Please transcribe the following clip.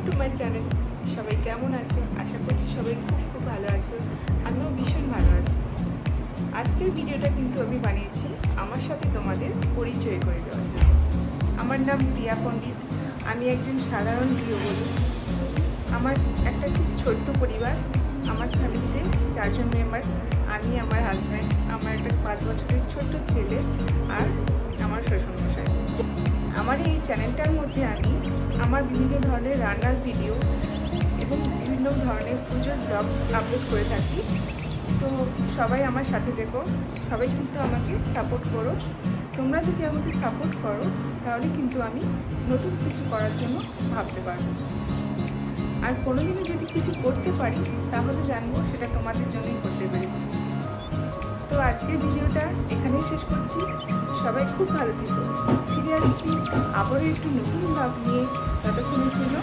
To my channel. সবাই কেমন আছো? আশা করছি সবাই খুব খুব ভালো আছো। আমিও ভীষণ ভালো আছি। আজকের ভিডিওটা কিন্তু আমি বানিয়েছি আমার সাথে তোমাদের পরিচয় করে দেওয়ার জন্য। আমার নাম প্রিয়া পণ্ডিত। আমি একজন সাধারণ গৃহবধূ। আমার একটা খুব ছোট্ট পরিবার। আমার ফ্যামিলিতে 4 জন মেম্বার। আমি, আমার হাজব্যান্ড, আমার একটা 5 বছরের ছোট্ট ছেলে আর আমার শ্বশুরমশাই। আমার এই চ্যানেলটার মধ্যে আমি আমার বিভিন্ন ধরনের রান্নার ভিডিও এবং বিভিন্ন ধরনের পুজোর ব্লগ আপলোড করে থাকি। তো সবাই আমার সাথে দেখো, সবাই কিন্তু আমাকে সাপোর্ট করো। তোমরা যদি আমাকে সাপোর্ট করো তাহলে কিন্তু আমি নতুন কিছু করার জন্য ভাবতে পারবো। আর কোনোদিনও যদি কিছু করতে পারি তাহলে জানবো সেটা তোমাদের জন্যই করতে পেরেছি। তো আজকের ভিডিওটা এখানেই শেষ করছি। সবাই খুব ভালো থেকো। ফিরে আসছি আবারও একটু নতুন ভাব নিয়ে। ততক্ষণের জন্য